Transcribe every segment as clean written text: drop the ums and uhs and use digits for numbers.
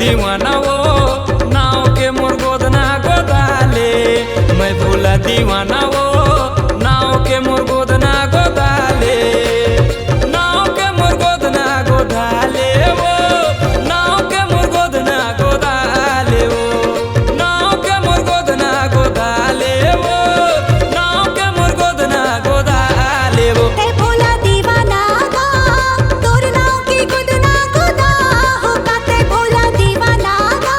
दीवाना वो नाव के मोर गोदना गोदाले। मैं भोला दीवाना वो नाव के मोर गोदना गोदाले। नाव के मोर गोदना गोदाले वो नाव के मोर गोदना गोदाले वो नाव के मोर गोदना गोदाले वो नाव के मोर गोदना गोदाले वो। ते भोला दीवाना गा तोर नाव की गोदना गोदा होगा। ते भोला दीवाना गा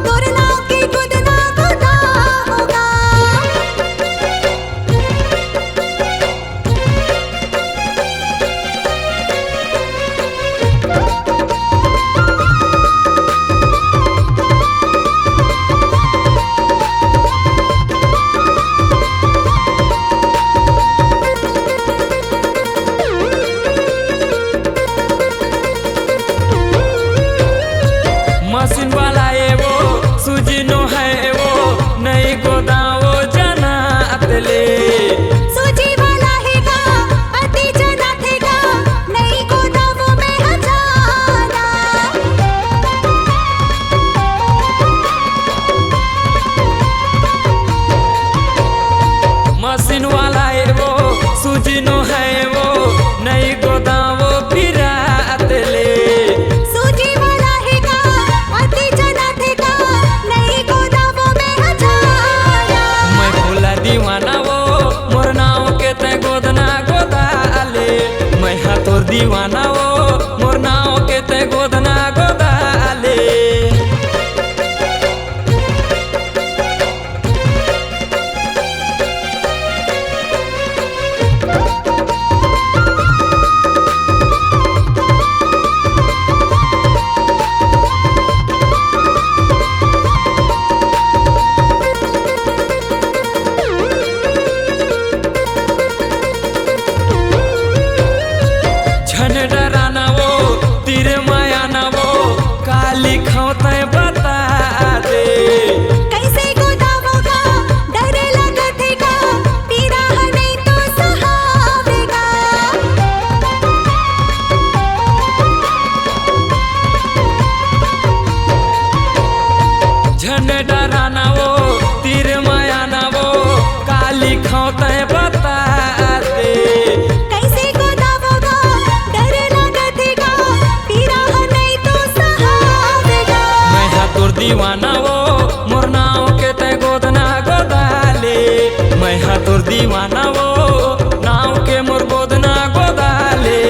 तोर नाव की गोदना गोदा होगा। मशीन वाला है वो सुजिनो है वो नई गोदावो जना अतले। सूजी वाला है गा अति जना थे गा नई गोदावो में हजाना। मशीन वाला है वो सुजिनो है वो नई गोदावो फिरा अतले। सूजी वाला है गा अति जना थे गा नई गोदावो में हजाना। मैं भोला दीवाना वो मोर नाव के ते गोदना गोदाले। मैं हाँ तोर दीवाना वो मोर नाव के ते गोदना गोदाले। झन डराना वो तीर माया ना वो काली खौते बता दे। कैसे गोदावो गा डर लगत है गा पीरा हमें तो सहावेगा। झन डराना वो तीर माया ना वो काली खौते बता दे। कैसे गोदावो गा डर लगत है गा पीरा हमें तो सहावेगा। मैं हाँ तोर दीवाना वो मोर नाव के ते गोदना गोदाले। मैं हाँ तोर दीवाना वो नाव के मोर गोदना गोदाले।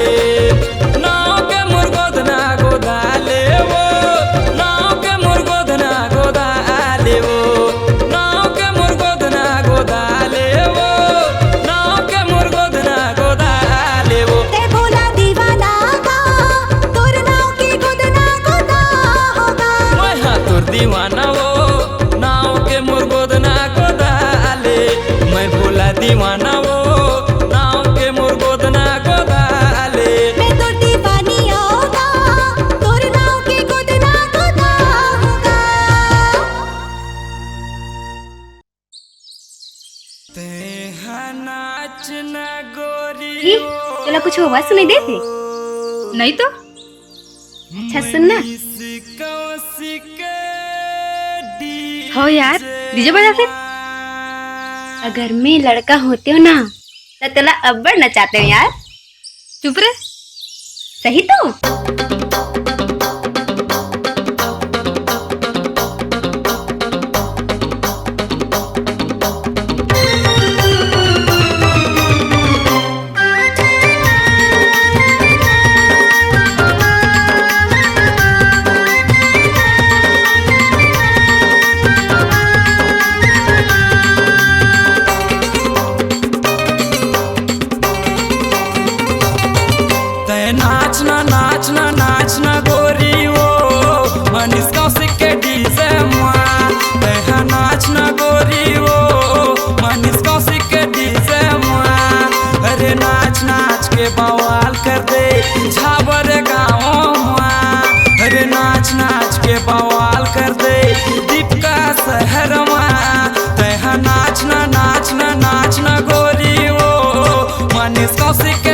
नाव के मोर गोदना गोदाले वो नाव के मोर गोदना गोदाले वो नाव के मोर गोदना गोदाले वो नाव के मोर गोदना गोदाले वो। ते भोला दीवाना गा तोर नाव की गोदना गोदा होगा। मैं हाँ तोर दीवाना वो नाव के मोर गोदना गोदाले। मैं भोला दीवाना वो नाव के मोर गोदना गोदाले। मैं तो दीवानी होगा तोर नाव की गोदना गोदा होगा। ते हाँ नाचना गोरी ही, तुला कुछ आवाज सुनाई देते? नहीं तो अच्छा सुनना। हो यार डीजे बजा फिर। अगर मैं लड़का होते हो ना तो तुला अब्बड़ नचाते हो यार। चुप रे। सही तो ते नाचना नाचना नाचना गोरी वो मनीष कौशिक के डीजे माँ। ते हाँ नाचना गोरी वो मनीष कौशिक के डीजे माँ। अरे नाच नाच के बवाल कर दे झाबर गाँव माँ। अरे नाच नाच के बवाल कर दे दीपका शहर माँ। ते हाँ नाचना नाचना नाचना गोरी वो मनीष कौशिक